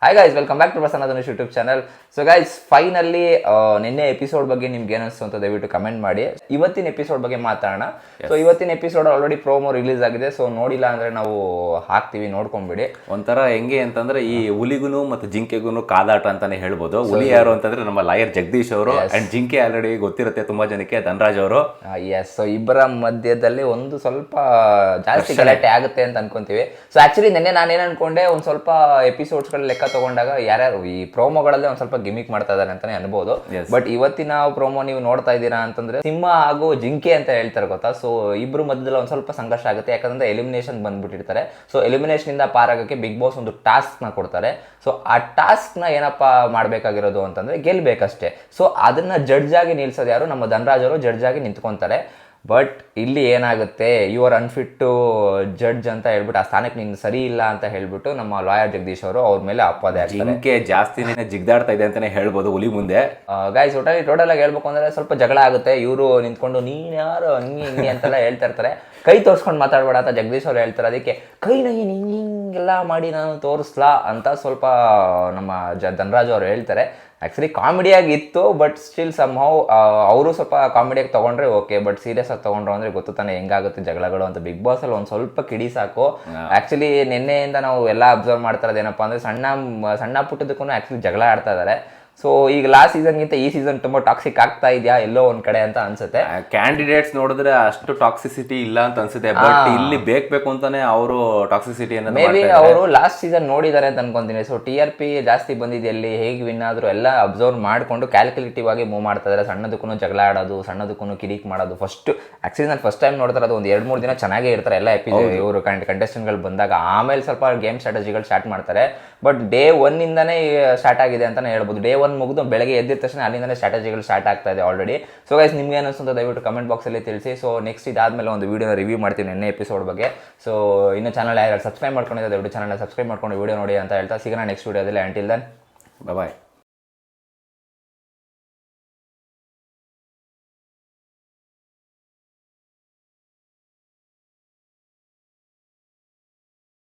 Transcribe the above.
Hi guys, welcome back to Prasanna Dhanush YouTube channel. So guys, finally ನಿನ್ನೆ episode ಬಗ್ಗೆ ನಿಮ್ಗೆ ಏನಿಸ್ತು ಅಂತ ದಯವಿಟ್ಟು ಕಮೆಂಟ್ ಮಾಡಿ. ಇವತ್ತಿನ ಎಪಿಸೋಡ್ ಬಗ್ಗೆ ಮಾತಾಡೋಣ. ಸೊ ಇವತ್ತಿನ ಎಪಿಸೋಡ್ ಆಲ್ರೆಡಿ ಪ್ರೋಮೋ ರಿಲೀಸ್ ಆಗಿದೆ. ಸೊ ನೋಡಿಲ್ಲ ಅಂದ್ರೆ ನಾವು ಹಾಕ್ತೀವಿ, ನೋಡ್ಕೊಂಡ್ಬಿಡಿ. ಒಂಥರ ಹೆಂಗೆ ಅಂತಂದ್ರೆ ಈ ಹುಲಿಗುನು ಮತ್ತು ಜಿಂಕೆಗೂ ಕಾದಾಟ ಅಂತಾನೆ ಹೇಳ್ಬೋದು. ಹುಲಿ ಯಾರು ಅಂತಂದ್ರೆ ನಮ್ಮ ಲಾಯರ್ ಜಗದೀಶ್ ಅವರು, ಅಂಡ್ ಜಿಂಕೆ ಆಲ್ರೆಡಿ ಗೊತ್ತಿರುತ್ತೆ ತುಂಬಾ ಜನಕ್ಕೆ, ಧನರಾಜ್ ಅವರು. ಎಸ್, ಸೊ ಇಬ್ಬರ ಮಧ್ಯದಲ್ಲಿ ಒಂದು ಸ್ವಲ್ಪ ಜಾಸ್ತಿ ಗಲಾಟೆ ಆಗುತ್ತೆ ಅಂತ ಅನ್ಕೊಂತೀವಿ. ಸೊ ಆಕ್ಚುಲಿ ನಿನ್ನೆ ನಾನೇನು ಅನ್ಕೊಂಡೆ, ಒಂದ್ ಸ್ವಲ್ಪ ಎಪಿಸೋಡ್ಸ್ಗಳ ಲೆಕ್ಕ ತಗೊಂಡಾಗ ಯಾರ್ಯಾರು ಈ ಪ್ರೋಮೋಗಳಲ್ಲೇ ಒಂದ್ ಸ್ವಲ್ಪ ಗಿಮಿಕ್ ಮಾಡ್ತಾ ಇದಾರೆ ಅಂತಾನೆ ಅನ್ಬೋದು. ಬಟ್ ಇವತ್ತಿನ ಪ್ರೋಮೋ ನೀವು ನೋಡ್ತಾ ಇದ್ದೀರಾ ಅಂತಂದ್ರೆ ಸಿಂಹ ಹಾಗೂ ಜಿಂಕೆ ಅಂತ ಹೇಳ್ತಾರೆ ಗೊತ್ತಾ. ಸೊ ಇಬ್ರು ಮಧ್ಯದಲ್ಲಿ ಒಂದ್ ಸ್ವಲ್ಪ ಸಂಘರ್ಷ ಆಗುತ್ತೆ, ಯಾಕಂದ್ರೆ ಎಲಿಮಿನೇಷನ್ ಬಂದ್ಬಿಟ್ಟಿರ್ತಾರೆ. ಸೊ ಎಲಿಮಿನೇಷನ್ ಇಂದ ಪಾರಾಗಕ್ಕೆ ಬಿಗ್ ಬಾಸ್ ಒಂದು ಟಾಸ್ಕ್ ನ ಕೊಡ್ತಾರೆ. ಸೊ ಆ ಟಾಸ್ಕ್ ನ ಏನಪ್ಪಾ ಮಾಡ್ಬೇಕಾಗಿರೋದು ಅಂತಂದ್ರೆ ಗೆಲ್ಬೇಕಷ್ಟೇ. ಸೊ ಅದನ್ನ ಜಡ್ಜ್ ಆಗಿ ನಿಲ್ಸೋದು ಯಾರು, ನಮ್ಮ ಧನರಾಜ್ ಅವರು ಜಡ್ಜ್ ಆಗಿ ನಿಂತ್ಕೊಂತಾರೆ. ಬಟ್ ಇಲ್ಲಿ ಏನಾಗುತ್ತೆ, you are unfit to judge ಅಂತ ಹೇಳ್ಬಿಟ್ಟು, ಆ ಸ್ಥಾನಕ್ಕೆ ನೀನು ಸರಿ ಇಲ್ಲ ಅಂತ ಹೇಳ್ಬಿಟ್ಟು ನಮ್ಮ ಲಾಯರ್ ಜಗದೀಶ್ ಅವರು ಅವ್ರ ಮೇಲೆ ಅಪ್ಪದೆ ಆಗ್ತಾರೆ. ಜಿಂಕೆ ಜಾಸ್ತಿನೇ ಜಿಗ್ದಾಡ್ತಾ ಇದೆ ಅಂತಾನೆ ಹೇಳ್ಬೋದು ಹುಲಿ ಮುಂದೆ. ಗೈಸ್, ಟೋಟಲ್ ಆಗಿ ಹೇಳ್ಬೇಕು ಅಂದ್ರೆ ಸ್ವಲ್ಪ ಜಗಳ ಆಗುತ್ತೆ. ಇವರು ನಿಂತ್ಕೊಂಡು ನೀನ್ ಯಾರು ಹಿಂಗೆ ಅಂತೆಲ್ಲ ಹೇಳ್ತಾ ಇರ್ತಾರೆ. ಕೈ ತೋರಿಸ್ಕೊಂಡು ಮಾತಾಡ್ಬೇಡ ಅಂತ ಜಗದೀಶ್ ಅವ್ರು ಹೇಳ್ತಾರೆ. ಅದಕ್ಕೆ ಕೈನ ಹಿಂಗೆಲ್ಲ ಮಾಡಿ ನಾನು ತೋರಿಸ್ಲಾ ಅಂತ ಸ್ವಲ್ಪ ನಮ್ಮ ಧನರಾಜ್ ಅವರು ಹೇಳ್ತಾರೆ. ಆ್ಯಕ್ಚುಲಿ ಕಾಮಿಡಿಯಾಗಿ ಇತ್ತು, ಬಟ್ ಸ್ಟಿಲ್ ಸಮ್ ಹೌ ಅವರು ಸ್ವಲ್ಪ ಕಾಮಿಡಿಯಾಗಿ ತೊಗೊಂಡ್ರೆ ಓಕೆ, ಬಟ್ ಸೀರಿಯಸ್ ಆಗಿ ತೊಗೊಂಡ್ರು ಅಂದರೆ ಗೊತ್ತು ತಾನೆ ಹೆಂಗಾಗುತ್ತೆ ಜಗಳಗಳು ಅಂತ. ಬಿಗ್ ಬಾಸ್ ಅಲ್ಲಿ ಒಂದು ಸ್ವಲ್ಪ ಕಿಡಿ ಸಾಕು. ಆ್ಯಕ್ಚುಲಿ ನಿನ್ನೆಯಿಂದ ನಾವು ಎಲ್ಲ ಅಬ್ಸರ್ವ್ ಮಾಡ್ತಾ ಇರೋದು ಏನಪ್ಪ ಅಂದರೆ, ಸಣ್ಣ ಪುಟ್ಟದಕ್ಕೂ ಆ್ಯಕ್ಚುಲಿ ಜಗಳ ಆಡ್ತಾ ಇದ್ದಾರೆ. ಸೊ ಈಗ ಲಾಸ್ಟ್ ಸೀಸನ್ಗಿಂತ ಈ ಸೀಸನ್ ತುಂಬಾ ಟಾಕ್ಸಿಕ್ ಆಗ್ತಾ ಇದೆಯಾ ಎಲ್ಲೋ ಒಂದ್ ಕಡೆ ಅಂತ ಅನ್ಸುತ್ತೆ. ಕ್ಯಾಂಡಿಡೇಟ್ಸ್ ನೋಡಿದ್ರೆ ಅಷ್ಟು ಟಾಕ್ಸಿಸಿಟಿ ಇಲ್ಲ ಅಂತ ಅನ್ಸುತ್ತೆ, ಬಟ್ ಇಲ್ಲಿ ಬೇಕು ಅಂತಾನೆ ಅವರು ಟಾಕ್ಸಿಸಿಟಿ ಮೇ ಬಿ ಅವರು ಲಾಸ್ಟ್ ಸೀಸನ್ ನೋಡಿದ್ದಾರೆ ಅಂತ ಅನ್ಕೊಂತೀನಿ. ಸೊ TRP ಜಾಸ್ತಿ ಬಂದಿದೆ, ಎಲ್ಲಿ ಹೇಗೆ ವಿನ್ ಆದ್ರು ಎಲ್ಲ ಅಬ್ಸರ್ವ್ ಮಾಡ್ಕೊಂಡು ಕ್ಯಾಲ್ಕುಲೇಟಿವ್ ಆಗಿ ಮೂವ್ ಮಾಡ್ತಾ ಇದ್ದಾರೆ. ಸಣ್ಣದಕ್ಕೂ ಜಗಳ ಆಡೋದು, ಸಣ್ಣದಕ್ಕೂ ಕಿರಿಕ್ ಮಾಡೋದು. ಆಕ್ಚುಲಿ ನಾನು ಫಸ್ಟ್ ಟೈಮ್ ನೋಡ್ತಾರೆ, ಅದು ಒಂದು 2-3 ದಿನ ಚೆನ್ನಾಗೇ ಇರ್ತಾರೆ ಎಲ್ಲ ಎಪಿಸೋಡ್ ಇವರು ಕಂಟೆಸ್ಟೆಂಟ್ಗಳು ಬಂದಾಗ. ಆಮೇಲೆ ಸ್ವಲ್ಪ ಗೇಮ್ ಸ್ಟ್ರಾಟಜಿಗಳು ಸ್ಟಾರ್ಟ್ ಮಾಡ್ತಾರೆ. ಬಟ್ ಡೇ 1 ಇಂದಾನೇ ಸ್ಟಾರ್ಟ್ ಆಗಿದೆ ಅಂತಾನೆ ಹೇಳ್ಬೋದು. ಡೇ 1 ಮುಗಿದು ಬೆಳಗ್ಗೆ ಎದ್ದಿದ ತಕ್ಷಣ ಅಲ್ಲಿಂದನೇ ಸ್ಟ್ರಾಟಜಿಗಳು ಸ್ಟಾರ್ಟ್ ಆಗ್ತಾ ಇದೆ ಆಲ್ರೆಡಿ. ಸೊ ಗೈಸ್, ನಿಮ್ಗೆ ಅನಿಸುತ್ತೆ ದಯವಿಟ್ಟು ಕಮೆಂಟ್ ಬಾಕ್ಸಲ್ಲಿ ತಿಳಿಸಿ. ಸೊ ನೆಕ್ಸ್ಟ್ ಇದಾದ್ಮೇಲೆ ಒಂದು ವಿಡಿಯೋನ ರಿವ್ಯೂ ಮಾಡ್ತೀನಿ ನೆನ್ನೆ ಎಪಿಸೋಡ್ ಬಗ್ಗೆ. ಸೊ ಇನ್ನು ಚಾನಲ್ ಯಾರು ಸಬ್ಸ್ಕ್ರೈಬ್ ಮಾಡ್ಕೊಂಡಿದ್ದಾರೆ ದಯವಿಟ್ಟು ಚಾನಲ್ನ ಸಬ್ಸ್ಕ್ರೈಬ್ ಮಾಡ್ಕೊಂಡು ವಿಡಿಯೋ ನೋಡಿ ಅಂತ ಹೇಳ್ತಾ ಸಿಗೋಣ ನೆಕ್ಸ್ಟ್ ವಿಡಿಯೋದಲ್ಲಿ. ಅಂಟಿಲ್ ದೆನ್, ಬಾಯ್.